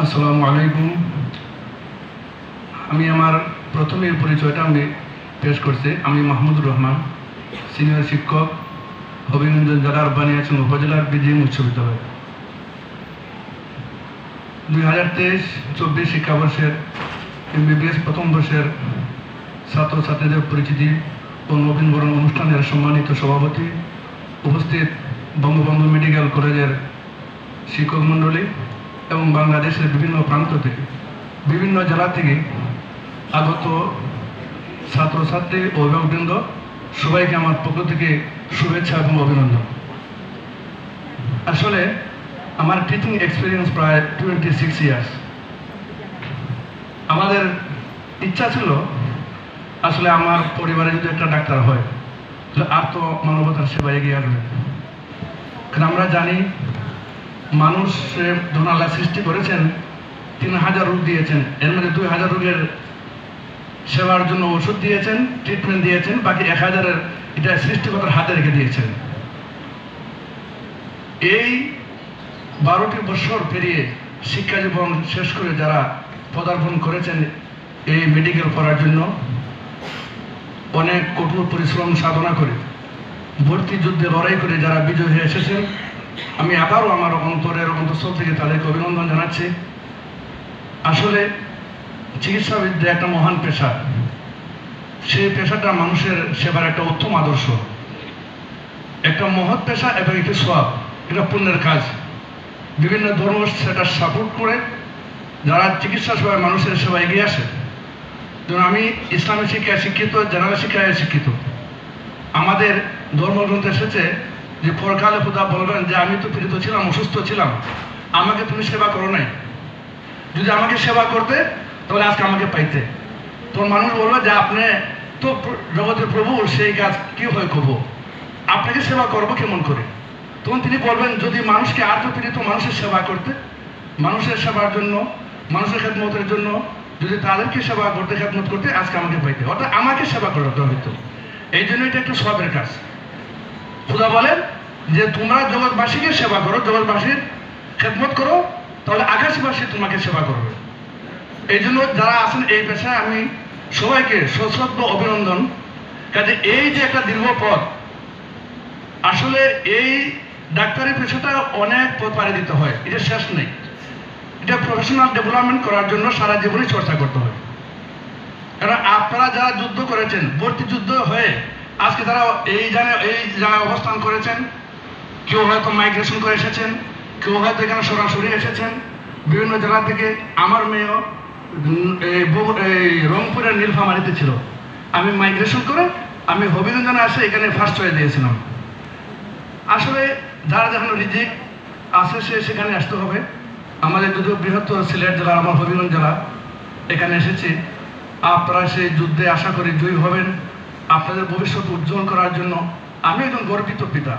আসসালামু আলাইকুম। আমি আমার প্রথমের পরিচয়টা আমি পেশ করছি। আমি মাহমুদুর রহমান, সিনিয়র শিক্ষক, হবিগঞ্জ জেলার বানিয়াচং উপজেলার বিজিএম উচ্চ বিদ্যালয়। 2023-24 শিক্ষাবর্ষের MBBS প্রথম বর্ষের ছাত্রছাত্রীদের পরিচিতি ও নবীনবরণ অনুষ্ঠানের সম্মানিত সভাপতি, উপস্থিত বঙ্গবন্ধু মেডিকেল কলেজের শিক্ষক মণ্ডলী এবং বাংলাদেশের বিভিন্ন প্রান্ত থেকে, বিভিন্ন জেলা থেকে আগত ছাত্রছাত্রী ও অভিভাবকবৃন্দ, সবাইকে আমার পক্ষ থেকে শুভেচ্ছা এবং অভিনন্দন। আসলে আমার টিচিং এক্সপিরিয়েন্স প্রায় 26 ইয়ার্স। আমাদের ইচ্ছা ছিল আসলে আমার পরিবারে যদি একটা ডাক্তার হয় তাহলে আর তো মানবতার সেবা এগিয়ে আসবে। কারণ আমরা জানি মানুষ যখন আল্লাহ সৃষ্টি করেছেন 3000 রোগ দিয়েছেন, এর মধ্যে 2000 রোগের সেবার জন্য ওষুধ দিয়েছেন, ট্রিটমেন্ট দিয়েছেন, বাকি 1000-এর এটা সৃষ্টিকর্তার হাতে রেখে দিয়েছেন। এই 12টি বছর পেরিয়ে শিক্ষা জীবন শেষ করে যারা পদার্পণ করেছেন এই মেডিকেল করার জন্য, অনেক কঠোর পরিশ্রম সাধনা করে ভর্তি যুদ্ধে লড়াই করে যারা বিজয় হয়ে এসেছেন, আমি আবারও আমার অন্তঃস্থল থেকে তাদেরকে অভিনন্দন জানাচ্ছি। আসলে চিকিৎসাবিদ্যা একটা মহান পেশা। সেই পেশাটা মানুষের সেবার একটা উত্তম আদর্শ, একটা মহৎ পেশা এবং একটি সওয়াব, এটা পুণ্যের কাজ। বিভিন্ন ধর্ম সেটা সাপোর্ট করে যারা চিকিৎসা সেবায় মানুষের সেবা এগিয়ে আসে। যেমন আমি ইসলামী শিক্ষায় শিক্ষিত, জেনারেল শিক্ষায় শিক্ষিত। আমাদের ধর্মগ্রন্থে এসেছে যে পরকালে খোদা বলবেন যে আমি তো পীড়িত ছিলাম, অসুস্থ ছিলাম, আমাকে তুমি সেবা করো নাই। যদি আমাকে সেবা করতে তাহলে আজকে আমাকে পাইতে। তখন মানুষ বলবে যে আপনি তো জগতের প্রভু, সেই কাজ কি হয় করবো, আপনাকে সেবা করবো কেমন করে? তখন তিনি বলবেন যদি মানুষকে আর তো পীড়িত মানুষের সেবা করতে, মানুষের সেবার জন্য, মানুষের খেদমতের জন্য যদি তাদেরকে সেবা করতে, খেদমত করতে, আজকে আমাকে পাইতে, অর্থাৎ আমাকে সেবা করতে হইতো। এই জন্য এটা একটু সবের কাজ। খোদা বলেন যে তোমরা জগৎবাসীকে সেবা করো, জগৎবাসীর খেদমত করো, তাহলে আকাশবাসী তোমাকে সেবা করবে। এই জন্য যারা আছেন এই পেশায় আমি সবাইকে সশ্রদ্ধ অভিনন্দন। কাজে এই যে একটা দীর্ঘ পথ, আসলে এই ডাক্তারি পেশাটা অনেক পথ পাড়ি দিতে হয়, এটা শেষ নেই। এটা প্রফেশনাল ডেভেলপমেন্ট করার জন্য সারা জীবনই চর্চা করতে হয়। কারণ আপনারা যারা যুদ্ধ করেছেন, ভর্তি যুদ্ধ হয়ে আজকে তারা এই জায়গায় অবস্থান করেছেন, কেউ হয়তো মাইগ্রেশন করে এসেছেন, কেউ হয়তো এখানে সরাসরি এসেছেন বিভিন্ন জেলা থেকে। আমার মেয়েও রংপুরের নীলফামারীতে ছিল, আমি মাইগ্রেশন করে আমি হবিগঞ্জে আসে এখানে ফার্স্ট হয়ে দিয়েছিলাম। আসলে যারা যেখানে রিজিক আছে সে সেখানে আসতে হবে। আমাদের যদিও বৃহত্তর সিলেট জেলা, আমার হবিগঞ্জ জেলা, এখানে এসেছি। আপনারা সেই যুদ্ধে আশা করি জয়ী হবেন। আপনাদের ভবিষ্যৎ উজ্জ্বল করার জন্য আমি একজন গর্বিত পিতা।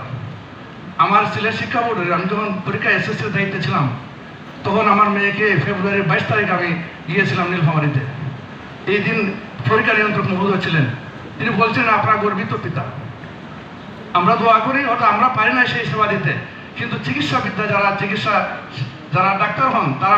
আমার সিলেট শিক্ষা বোর্ডের আমি যখন পরীক্ষা SSCর দায়িত্বে ছিলাম, তখন আমার মেয়েকে ফেব্রুয়ারির 22 তারিখ আমি গিয়েছিলাম নীলফামারীতে। এই দিন পরীক্ষা নিয়ন্ত্রক মহোদয় ছিলেন, তিনি বলছেন আপনার গর্বিত পিতা। আমরা দোয়া করি, হয়তো আমরা পারি না সেই সেবা দিতে, কিন্তু চিকিৎসাবিদ্যা যারা ডাক্তার হন তারা